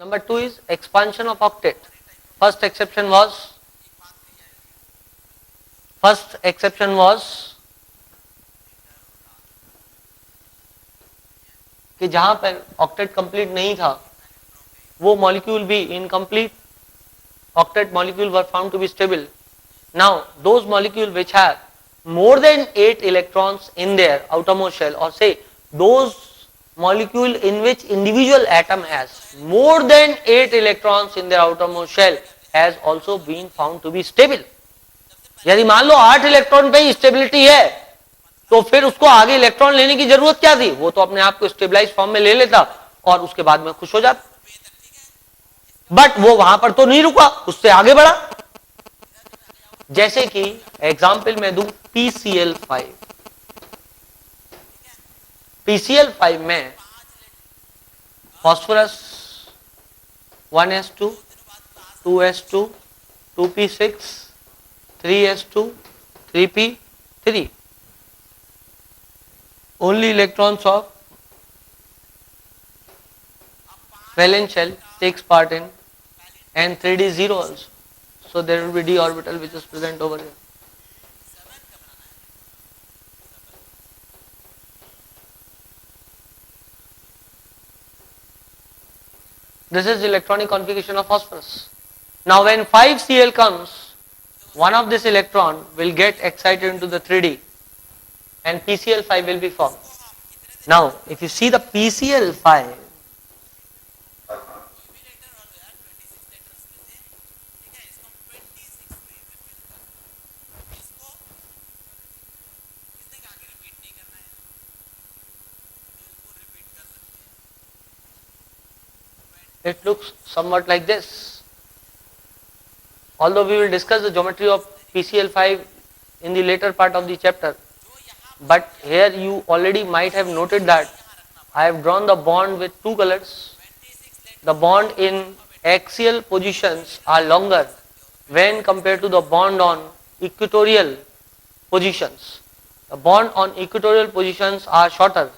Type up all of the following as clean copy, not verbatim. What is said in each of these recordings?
Number 2 is expansion of octet. First exception was कि जहां पर ऑक्टेट कंप्लीट नहीं था वो मॉलिक्यूल भी incomplete octet molecule were found to be stable. Now those molecule which have more than 8 electrons in their outermost shell, or say those molecule in which individual atom has more than 8 electrons in their outermost shell has also been found to be stable. यदि मान लो 8 electron पे ही stability है तो फिर उसको आगे electron लेने की जरूरत क्या थी, वो तो अपने आप को स्टेबलाइज फॉर्म में ले लेता और उसके बाद में खुश हो जाता, बट वो वहां पर तो नहीं रुका, उससे आगे बढ़ा. जैसे कि एग्जाम्पल मैं दूं PCl5. PCl5 में phosphorus 1s2 2s2 2p6 3s2 3p3, only electrons of valence shell takes part in, and 3d is 0 also, so there will be d orbital which is present over here. This is the electronic configuration of phosphorus. Now when 5Cl comes, one of this electron will get excited into the 3d and PCl5 will be formed. Now if you see the PCl5, it looks somewhat like this. Although we will discuss the geometry of PCl5 in the later part of the chapter, but here you already might have noted that I have drawn the bond with two colors. The bond in axial positions are longer when compared to the bond on equatorial positions. The bond on equatorial positions are shorter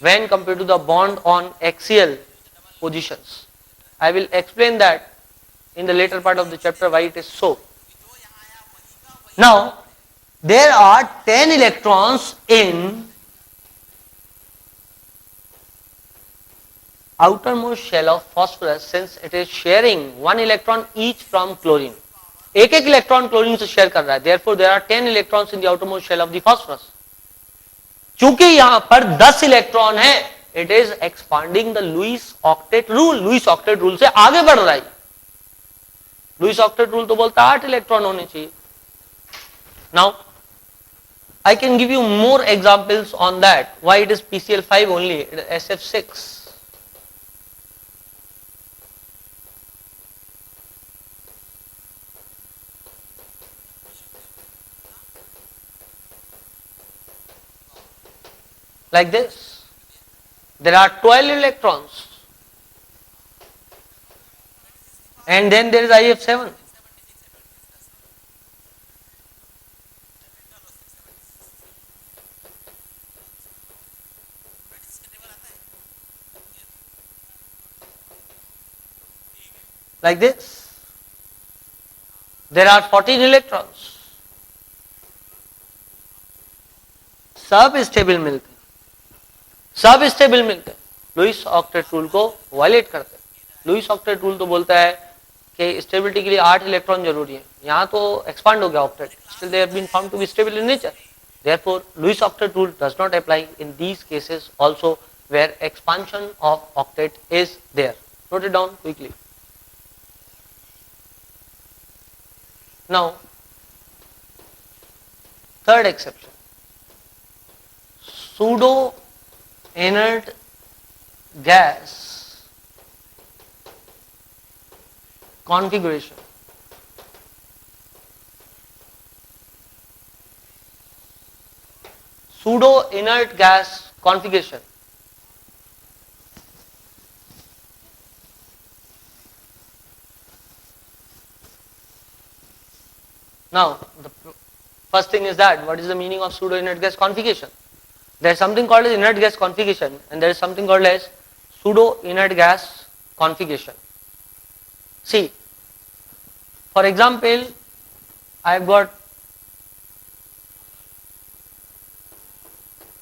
when compared to the bond on axial positions. I will explain that in the later part of the chapter why it is so. Now, there are 10 electrons in outermost shell of phosphorus, since it is sharing 1 electron each from chlorine. एक एक electron chlorine से share कर रहा है, therefore there are 10 electrons in the outermost shell of the phosphorus. चूंकि यहां पर 10 electron है, it is expanding the Lewis octet rule. Lewis octet rule से आगे बढ़ रहा है. Lewis octet rule तो बोलता है 8 इलेक्ट्रॉन होने चाहिए. Now I can give you more examples on that, why it is PCl5 only, it is SF6. Like this. There are 12 electrons, and then there is IF7. Like this. There are 14 electrons. सब stable मिलते हैं, सब stable मिलते हैं, Lewis octet rule को violet करते हैं. Lewis octet rule तो बोलता है कि स्टेबिलिटी के लिए 8 इलेक्ट्रॉन जरूरी है. यहाँ तो एक्सपांड हो गया octet, still they have been found to be stable in nature. Therefore Lewis octet rule does not apply in these cases also where expansion of octet is there. Note it down quickly. Now third exception, pseudo inert gas configuration. Pseudo inert gas configuration. Now the first thing is that what is the meaning of pseudo inert gas configuration? There is something called as inert gas configuration and there is something called as pseudo inert gas configuration. See, for example, I have got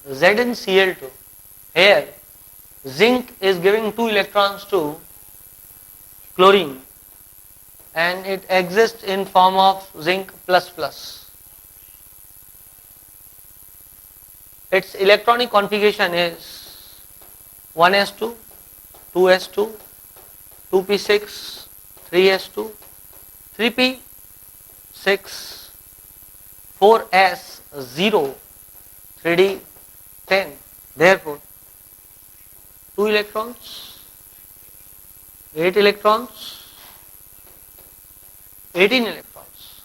ZnCl2. Here, zinc is giving 2 electrons to chlorine and it exists in form of zinc plus plus. Its electronic configuration is 1s2, 2s2, 2p6, 3s2, 3p6, 4s0, 3d10. Therefore, 2 electrons, 8 electrons, 18 electrons.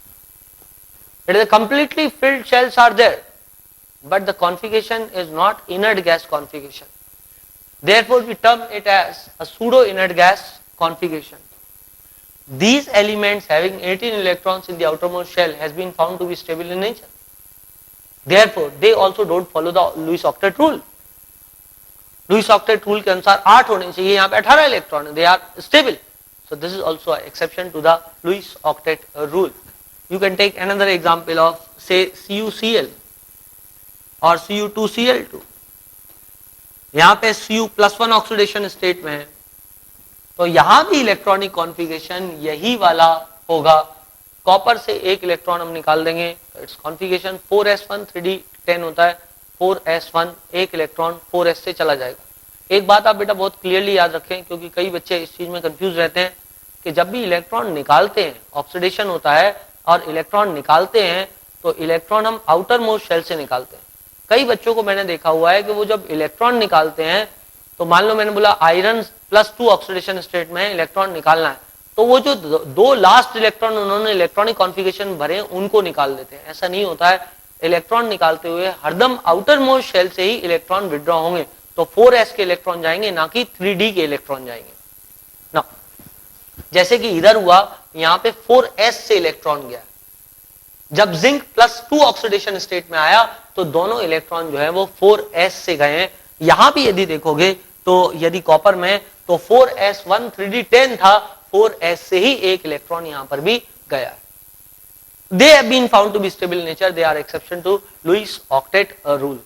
It is a completely filled shells are there, but the configuration is not inert gas configuration. Therefore, we term it as a pseudo inert gas configuration. These elements having 18 electrons in the outermost shell has been found to be stable in nature. Therefore, they also don't follow the Lewis octet rule. Lewis octet rule के अनुसार 8 होने चाहिए, यहाँ पे 18 electron, they are stable. So this is also an exception to the Lewis octet rule. You can take another example of say CuCl और Cu2Cl2. यहाँ पे Cu+1 oxidation state में है, तो यहाँ भी इलेक्ट्रॉनिक कॉन्फ़िगरेशन यही वाला होगा. कॉपर से 1 इलेक्ट्रॉन हम निकाल देंगे, तो इट्स कॉन्फ़िगरेशन 4s1 3d10 होता है. 4s1 1 इलेक्ट्रॉन 4s से चला जाएगा. एक बात आप बेटा बहुत क्लियरली याद रखें, क्योंकि कई बच्चे इस चीज में कंफ्यूज रहते हैं कि जब भी इलेक्ट्रॉन निकालते हैं, ऑक्सीडेशन होता है और इलेक्ट्रॉन निकालते हैं, तो इलेक्ट्रॉन हम आउटर मोस्ट शेल से निकालते हैं. कई बच्चों को मैंने देखा हुआ है कि वो जब इलेक्ट्रॉन निकालते हैं, तो मान लो मैंने बोला आयरन +2 ऑक्सीडेशन स्टेट में इलेक्ट्रॉन निकालना है, तो वो जो 2 लास्ट इलेक्ट्रॉन उन्होंने इलेक्ट्रॉनिक कॉन्फ़िगरेशन भरे उनको निकाल देते हैं. ऐसा नहीं होता है. इलेक्ट्रॉन निकालते हुए हरदम आउटर मोस्ट शेल से ही इलेक्ट्रॉन विड्रॉ होंगे, तो 4s के इलेक्ट्रॉन जाएंगे, ना कि 3d के इलेक्ट्रॉन जाएंगे ना. जैसे कि इधर हुआ, यहाँ पे 4s से इलेक्ट्रॉन गया. जब जिंक +2 ऑक्सीडेशन स्टेट में आया, तो दोनों इलेक्ट्रॉन जो है वो 4s से गए हैं. यहां भी यदि देखोगे तो यदि कॉपर में, तो 4s1 3d10 था, 4s से ही 1 इलेक्ट्रॉन यहां पर भी गया. They have been found to be stable in nature. They are exception to Lewis octet rule.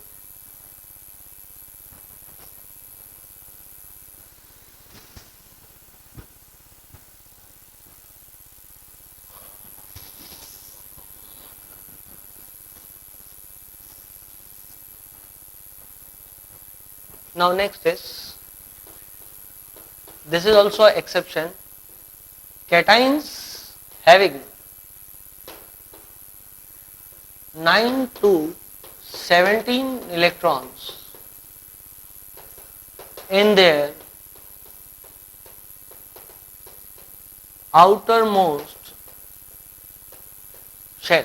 Now next is, this is also an exception, cations having 9 to 17 electrons in their outermost shell.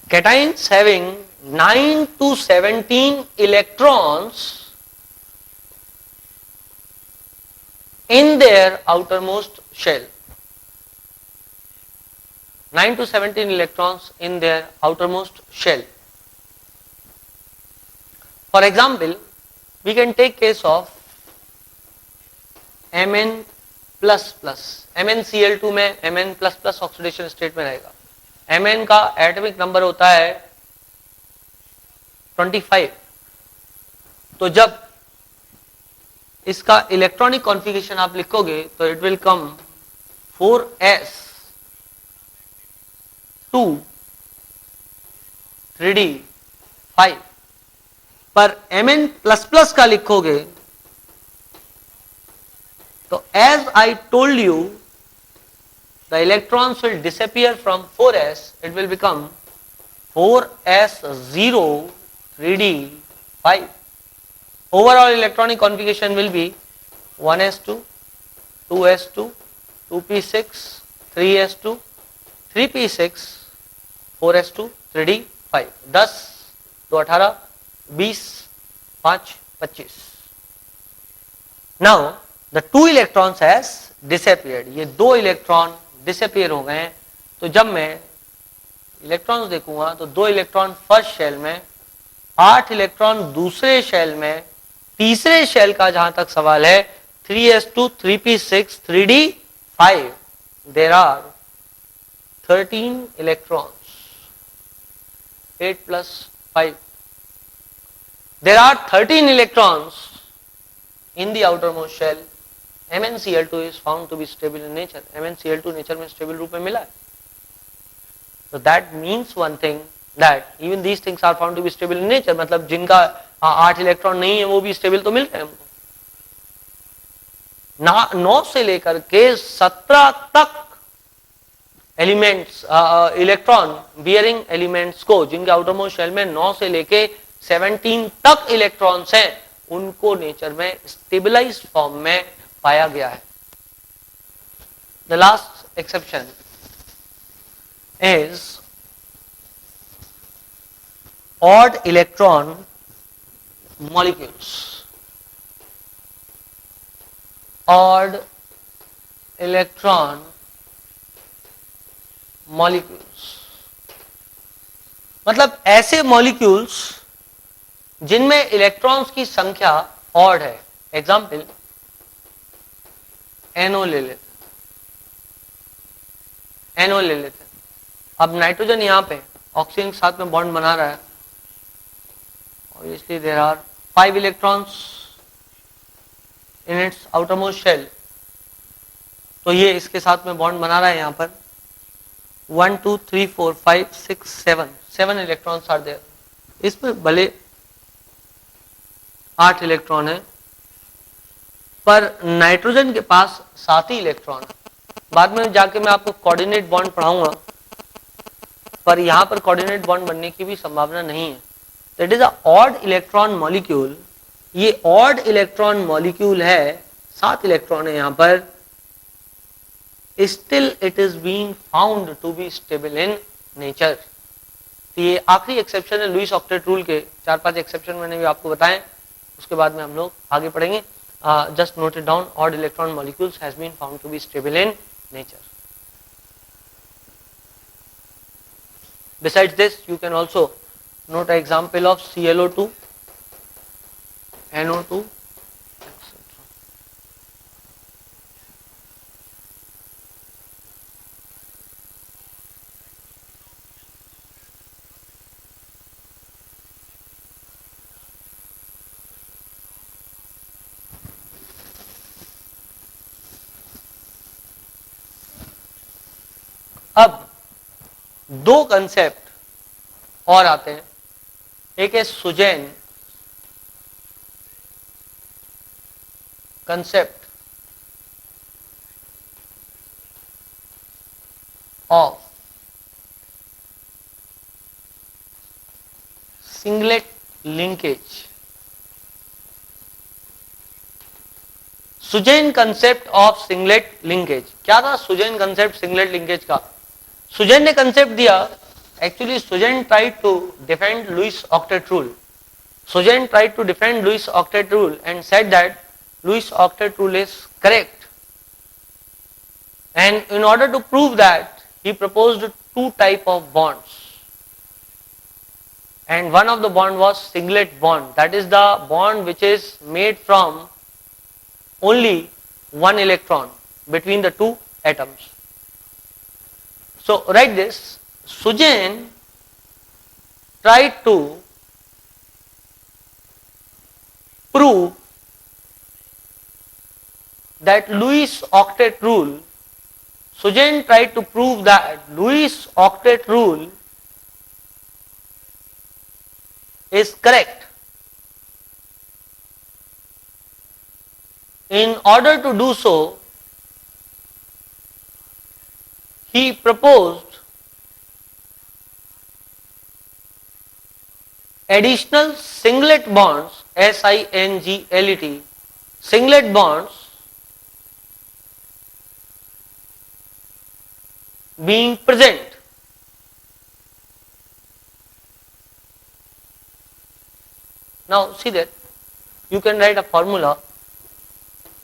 Cations having 9 to 17 electrons in their outermost shell. 9 to 17 electrons in their outermost shell. For example, we can take case of Mn++. MnCl2 में Mn++ oxidation state में रहेगा. Mn का atomic number होता है 25. तो जब इसका electronic configuration आप लिखोगे, तो it will come 4s2 3d5. पर Mn++ का लिखोगे, तो as I told you, the electrons will disappear from 4s, it will become 4s0 3d5. Overall electronic configuration will be 1s2, 2s2, 2p6, 3s2, 3p6, 4s2, 3d5. 10, 2 18, 20, 5 25. Now the 2 electrons has disappeared. ये 2 electron disappear हो गए हैं. तो जब मैं electrons देखूंगा, तो 2 electron first shell में, 8 इलेक्ट्रॉन दूसरे शेल में, तीसरे शेल का जहां तक सवाल है 3s2 3p6 3d5. there are 13 electrons, 8 plus 5. There are 13 electrons in the outermost shell. MnCl2 is found to be stable in nature. MnCl2 nature में स्टेबल रूप में मिला है. So that means one thing, that even these things are found to be stable in nature. मतलब जिनका 8 electron नहीं है वो भी स्टेबल तो मिल रहे हैं हमको. 9 से लेकर के 17 तक एलिमेंट्स, इलेक्ट्रॉन बियरिंग एलिमेंट्स को, जिनके आउटरमोस्ट शेल में 9 से लेके 17 तक इलेक्ट्रॉन्स हैं, उनको नेचर में स्टेबलाइज्ड फॉर्म में पाया गया है. The last exception is odd electron molecules. Odd electron molecules मतलब ऐसे मॉलिक्यूल्स जिनमें इलेक्ट्रॉन्स की संख्या ऑड है. एग्जाम्पल NO ले लेते, NO ले लेते. अब नाइट्रोजन यहां पे ऑक्सीजन के साथ में बॉन्ड बना रहा है. Obviously there are 5 electrons in its outermost shell. तो ये इसके साथ में बॉन्ड बना रहा है. यहां पर 1 2 3 4 5 6 7 इलेक्ट्रॉन्स आर देयर. इसमें भले 8 इलेक्ट्रॉन है, पर नाइट्रोजन के पास 7 ही इलेक्ट्रॉन. बाद में जाके मैं आपको कोऑर्डिनेट बॉन्ड पढ़ाऊंगा, पर यहां पर कोऑर्डिनेट बॉन्ड बनने की भी संभावना नहीं है. That is a odd electron molecule. ये ऑड इलेक्ट्रॉन मॉलिक्यूल है, 7 इलेक्ट्रॉन है यहां पर. Still it is being found to be stable in nature. तो ये आखिरी एक्सेप्शन है लुईस ऑक्टेट रूल के. 4-5 एक्सेप्शन मैंने भी आपको बताए, उसके बाद में हम लोग आगे पढ़ेंगे. Just note it down. Odd electron molecules has been found to be stable in nature. Besides this, you can also note an example of ClO2, NO2, etc. अब दो कंसेप्ट और आते हैं. एक है Sugden concept of singlet linkage. Sugden concept of singlet linkage. क्या था Sugden concept singlet linkage का? सुजैन ने कंसेप्ट दिया. Actually Sugden tried to defend Lewis octet rule. Sugden tried to defend Lewis octet rule and said that Lewis octet rule is correct. And in order to prove that, he proposed 2 types of bonds. And one of the bond was singlet bond. That is the bond which is made from only 1 electron between the 2 atoms. So write this. Sujain tried to prove that Lewis octet rule. Sujain tried to prove that Lewis octet rule is correct. In order to do so, he proposed additional singlet bonds, SINGLET, singlet bonds being present. Now see that you can write a formula,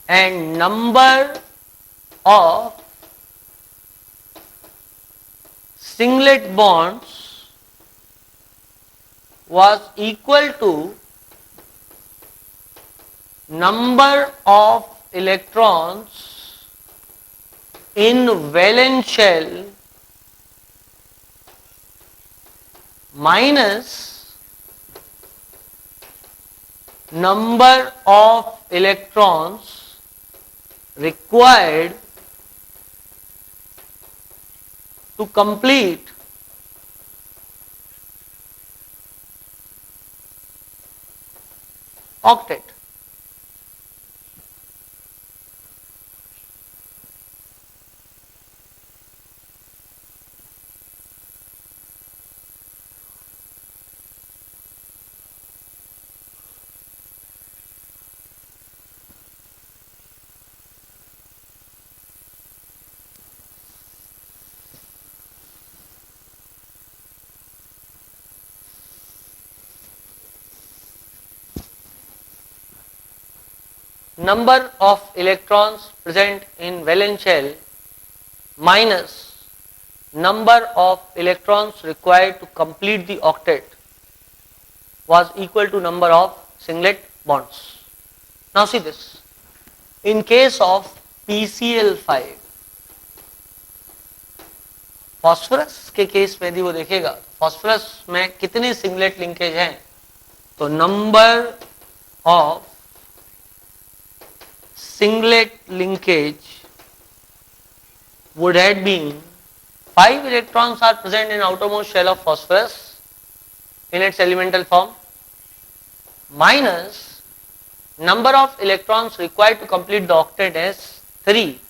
and number of singlet bonds was equal to number of electrons in valence shell minus number of electrons required to complete octet. Number of electrons present in valence shell minus number of electrons required to complete the octet was equal to number of singlet bonds. Now see this. In case of PCl5, phosphorus के case में यदि वो देखेगा phosphorus में कितने singlet linkage हैं, तो number of singlet linkage would have been 5 electrons are present in outermost shell of phosphorus in its elemental form minus number of electrons required to complete the octet is 3.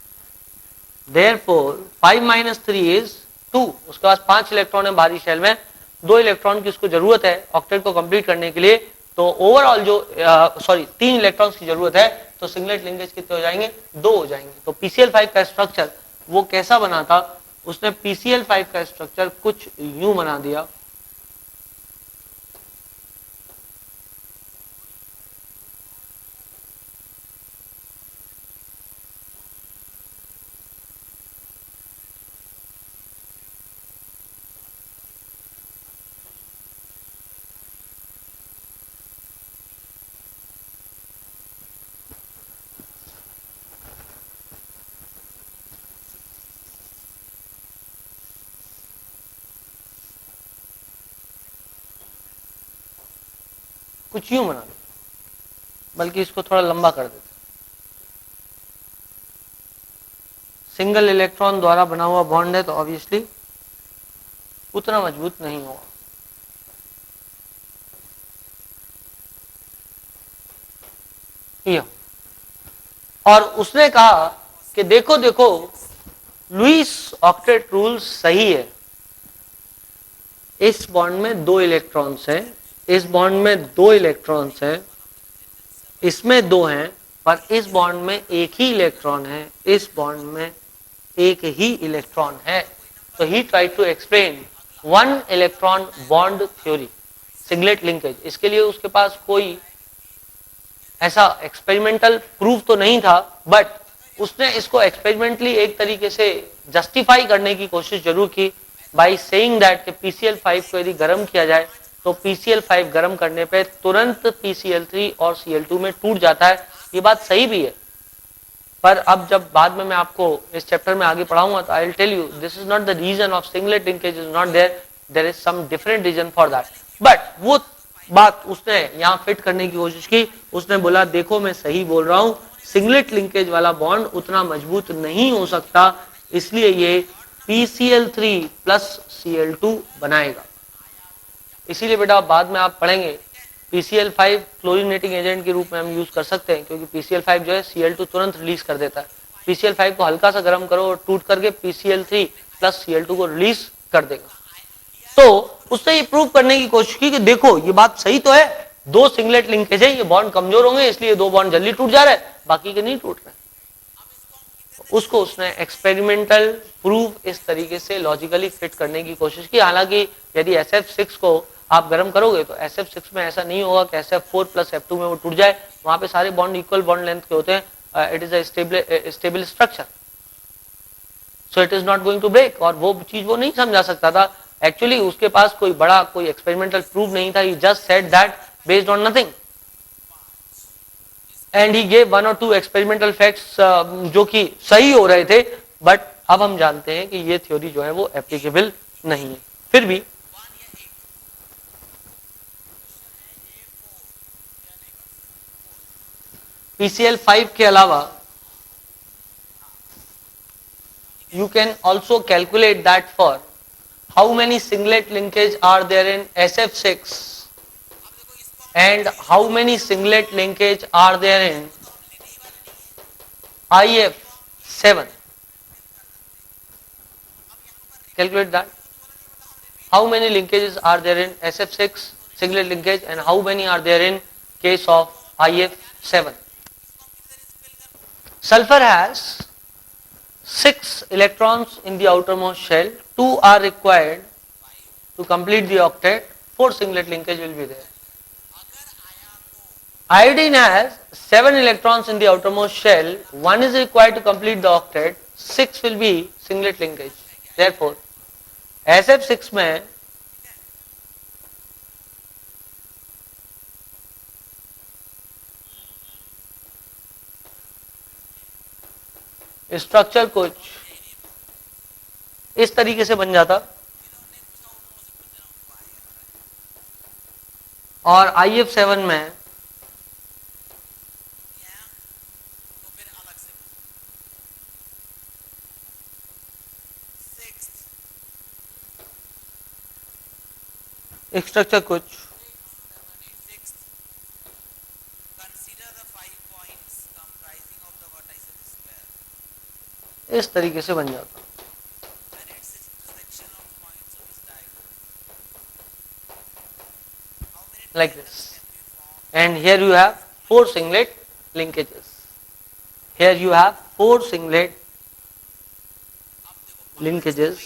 Therefore 5 minus 3 is 2. उसके पास 5 electron है बाहरी shell में, 2 electron की उसको जरूरत है octet को complete करने के लिए, तो ओवरऑल जो 3 इलेक्ट्रॉन्स की जरूरत है, तो सिंगलेट लिंकेज कितने हो जाएंगे, 2 हो जाएंगे. तो PCl5 का स्ट्रक्चर वो कैसा बना था, उसने PCl5 का स्ट्रक्चर कुछ यूं बना दिया. कुछ यूं बना दो, बल्कि इसको थोड़ा लंबा कर देते. सिंगल इलेक्ट्रॉन द्वारा बना हुआ बॉन्ड है तो ऑब्वियसली उतना मजबूत नहीं होगा. और उसने कहा कि देखो देखो लुईस ऑक्टेट रूल सही है, इस बॉन्ड में 2 इलेक्ट्रॉन्स हैं, इस बॉन्ड में 2 इलेक्ट्रॉन्स हैं, इसमें 2 हैं, पर इस बॉन्ड में एक ही इलेक्ट्रॉन है, इस बॉन्ड में एक ही इलेक्ट्रॉन है. तो he try to explain 1 electron bond theory, singlet linkage. इसके लिए उसके पास कोई ऐसा एक्सपेरिमेंटल प्रूफ तो नहीं था, बट उसने इसको एक्सपेरिमेंटली एक तरीके से जस्टिफाई करने की कोशिश जरूर की बाय सेइंग दैट कि PCl5 को यदि गर्म किया जाए तो PCl5 गर्म करने पे तुरंत PCl3 और Cl2 में टूट जाता है. ये बात सही भी है, पर अब जब बाद में मैं आपको इस चैप्टर में आगे पढ़ाऊंगा तो I will tell you this is not the reason of singlet linkage is not there, there is some different reason for that. But वो बात उसने यहाँ फिट करने की कोशिश की. उसने बोला देखो मैं सही बोल रहा हूँ, सिंगलेट लिंकेज वाला बॉन्ड उतना मजबूत नहीं हो सकता, इसलिए ये PCl3 प्लस Cl2 बनाएगा. इसीलिए बेटा बाद में आप पढ़ेंगे PCl5 क्लोरीनेटिंग एजेंट के रूप में हम यूज कर सकते हैं, क्योंकि PCl5 जो है Cl2 तुरंत रिलीज कर देता है. PCl5 को हल्का सा गर्म करो और टूट करके PCl3 प्लस Cl2 को रिलीज कर देगा. तो उसने ये प्रूव करने की कोशिश की कि देखो ये बात सही तो है, 2 सिंगलेट लिंकेज है, ये बॉन्ड कमजोर होंगे इसलिए 2 बॉन्ड जल्दी टूट जा रहे हैं, बाकी के नहीं टूट रहे. उसको उसने एक्सपेरिमेंटल प्रूफ इस तरीके से लॉजिकली फिट करने की कोशिश की. हालांकि यदि SF6 को आप गर्म करोगे तो SF6 में ऐसा नहीं होगा कि SF4 प्लस F2 में वो टूट जाए, वहां पे सारे बॉन्ड इक्वल बॉन्ड लेंथ के होते हैं. It is a stable structure, so it is not going to break. और वो चीज वो नहीं समझा सकता था. एक्चुअली उसके पास कोई बड़ा कोई एक्सपेरिमेंटल प्रूफ नहीं था. He just said that based on nothing and he gave 1 or 2 experimental facts जो कि सही हो रहे थे. बट अब हम जानते हैं कि ये थ्योरी जो है वो एप्लीकेबल नहीं है। फिर भी PCl5 के अलावा you can also calculate that for how many singlet linkage are there in SF6 and how many singlet linkage are there in IF7. Calculate that. How many linkages are there in SF6 singlet linkage and how many are there in case of IF7. Sulfur has 6 electrons in the outermost shell, 2 are required to complete the octet, 4 singlet linkage will be there. Iodine has 7 electrons in the outermost shell, 1 is required to complete the octet, 6 will be singlet linkage. Therefore, SF6 में structure कुछ इस तरीके से बन जाता और IF7 में structure कुछ इस तरीके से बन जाता like this, and here you have 4 singlet linkages. Here you have 4 singlet linkages.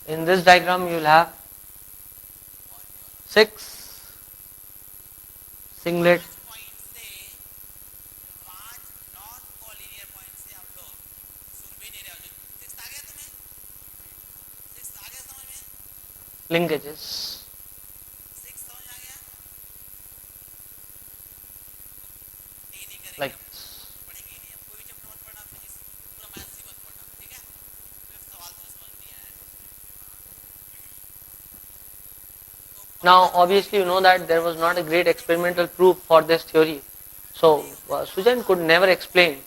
In this diagram you will have 6 singlet linkages. Like this. Now obviously you know that there was not a great experimental proof for this theory. So Sujan could never explain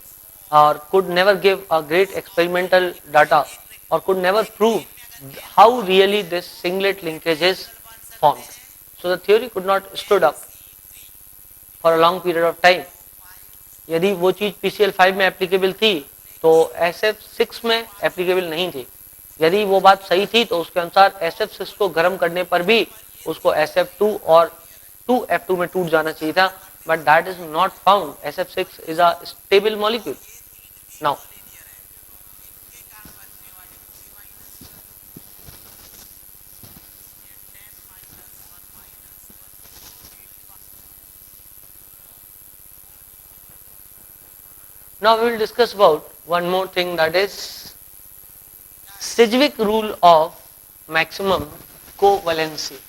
or could never give a great experimental data or could never prove how really this singlet linkage is formed. So the theory could not stood up for a long period of time. यदि वो चीज PCl5 में applicable थी तो SF6 में applicable नहीं थी। यदि वो बात सही थी तो उसके अनुसार SF6 को गर्म करने पर भी उसको SF2 और 2F2 में टूट जाना चाहिए था, but that is not found. SF6 is a stable molecule. Now Now we will discuss about one more thing, that is Sedgwick rule of maximum covalency.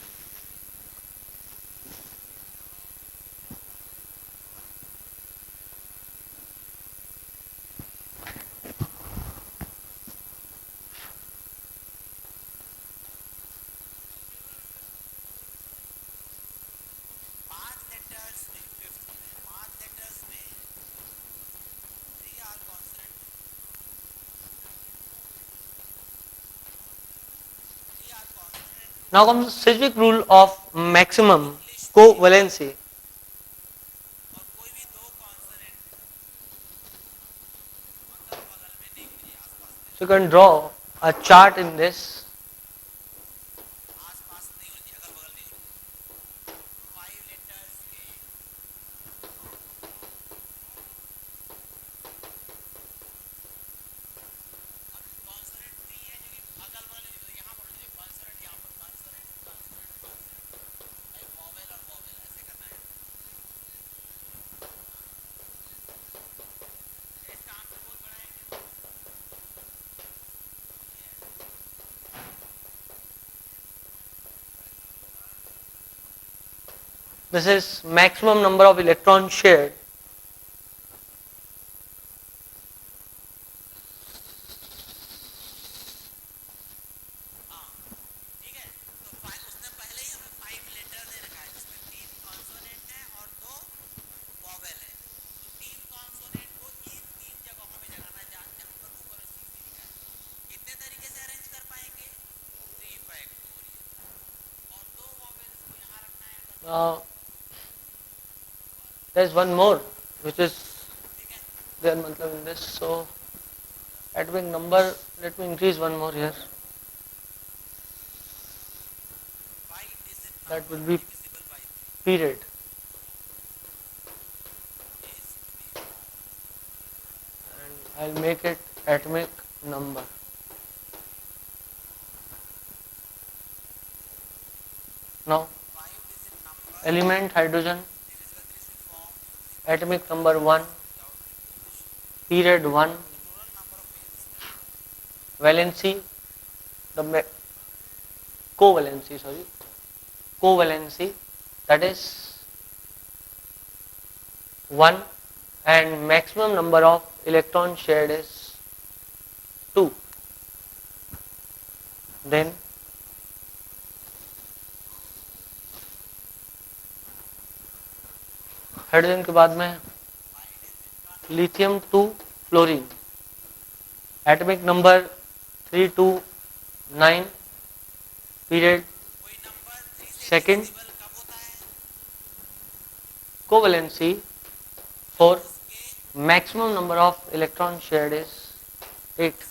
Now comes Sedgwick rule of maximum covalency. So you can draw a chart in this. This is maximum number of electrons shared. There is one more which is there matlab in this. So atomic number, let me increase one more here. That will be period. And I'll make it atomic number. Now element hydrogen, atomic number 1, period 1, valency, the covalency, that is 1, and maximum number of electrons shared is 2. Then hydrogen के बाद में lithium 2 fluorine, atomic number 329, period second, covalency 4, maximum number of electron shared is 8.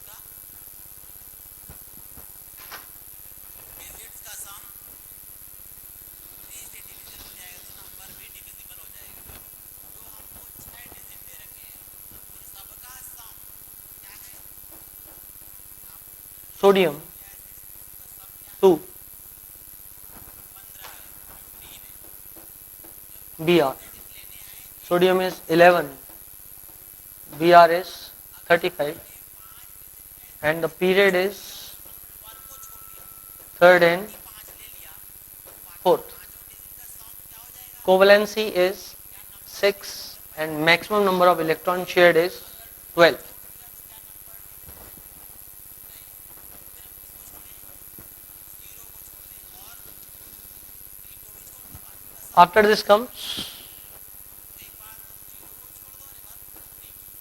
Sodium 2, Br. Sodium is 11, Br is 35, and the period is 3rd and 4th. Covalency is 6 and maximum number of electrons shared is 12. After this comes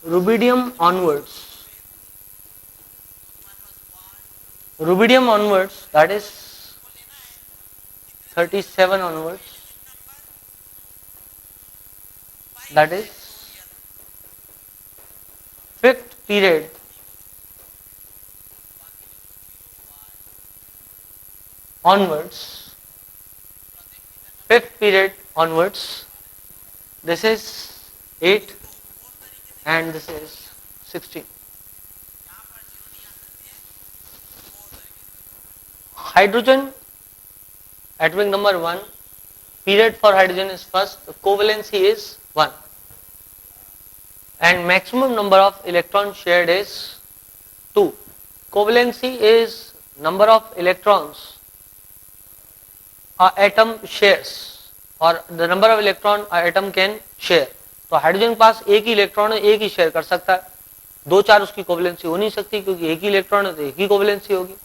rubidium onwards. Rubidium onwards, that is 37 onwards, that is 5th period onwards. 5th period onwards, this is 8 and this is 16. Hydrogen, atomic number 1, period for hydrogen is first, the covalency is 1 and maximum number of electrons shared is 2. Covalency is number of electrons atom shares or the number of electron atom can share. तो hydrogen के पास एक ही electron है, एक ही share कर सकता है, 2-4 उसकी covalency हो नहीं सकती क्योंकि एक ही इलेक्ट्रॉन है तो एक ही कोवैलेंसी होगी.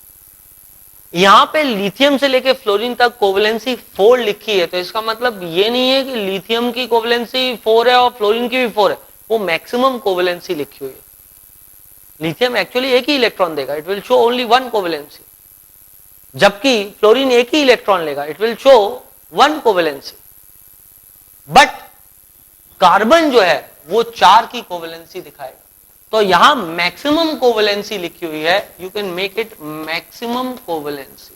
यहाँ पे लिथियम से लेके फ्लोरीन तक कोवैलेंसी 4 लिखी है, तो इसका मतलब ये नहीं है कि लिथियम की कोवैलेंसी 4 है और फ्लोरीन की भी 4 है, वो मैक्सिमम कोवैलेंसी लिखी हुई है. लिथियम एक्चुअली एक ही इलेक्ट्रॉन देगा, it will show only 1 covalency, जबकि फ्लोरीन एक ही इलेक्ट्रॉन लेगा, it will show 1 covalency. But carbon जो है वो 4 की कोवैलेंसी दिखाएगा. तो यहां मैक्सिमम कोवैलेंसी लिखी हुई है, you can make it maximum covalency.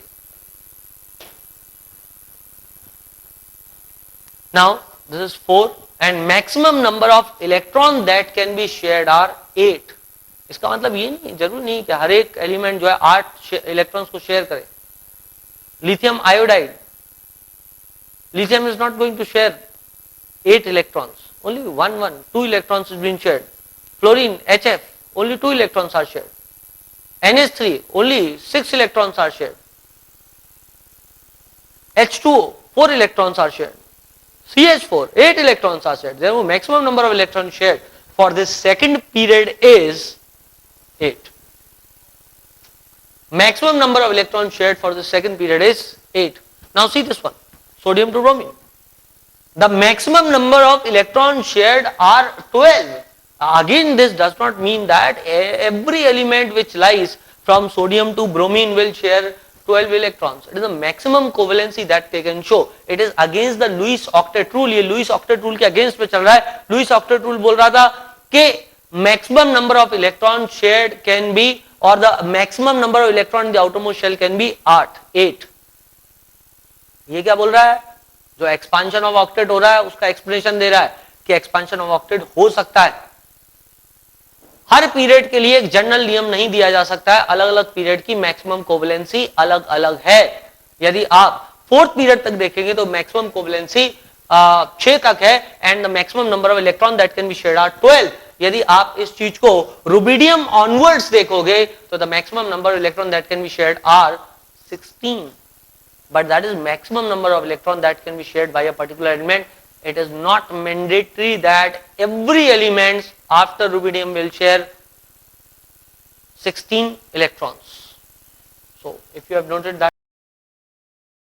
Now this is 4 and maximum number of electron that can be shared are 8. इसका मतलब ये नहीं, जरूरी नहीं कि हर एक एलिमेंट जो है 8 इलेक्ट्रॉन्स को शेयर करे. Lithium iodide, lithium is not going to share 8 electrons, only 2 electrons is being shared. Fluorine, HF, only 2 electrons are shared. NH3, only 6 electrons are shared. H2O, 4 electrons are shared. CH4, 8 electrons are shared. Therefore, maximum number of electrons shared for this second period is 8. Maximum number of electrons shared for the second period is 8. Now see this one, sodium to bromine. The maximum number of electrons shared are 12. Again, this does not mean that every element which lies from sodium to bromine will share 12 electrons. It is the maximum covalency that they can show. It is against the Lewis Octet rule. ये Lewis Octet rule के against में चल रहा है. Lewis Octet rule बोल रहा था कि maximum number of electrons shared can be, or the maximum number of electrons in the outermost shell can be 8. ये क्या बोल रहा है? जो एक्सपांशन ऑफ ऑक्टेट हो रहा है उसका एक्सप्लेनेशन दे रहा है कि एक्सपांशन ऑफ ऑक्टेट हो सकता है. हर पीरियड के लिए एक जनरल नियम नहीं दिया जा सकता है. अलग अलग पीरियड की मैक्सिमम कोवलेंसी अलग अलग है. यदि आप फोर्थ पीरियड तक देखेंगे तो मैक्सिमम कोवलेंसी 6 तक है and the maximum number of electron that can be shared are 12. यदि आप इस चीज को रुबिडियम ऑनवर्ड्स देखोगे तो the maximum number of electron that can be shared are 16. But that is maximum number of electron that can be shared by a particular element. It is not mandatory that every element after rubidium will share 16 electrons. So if you have noted that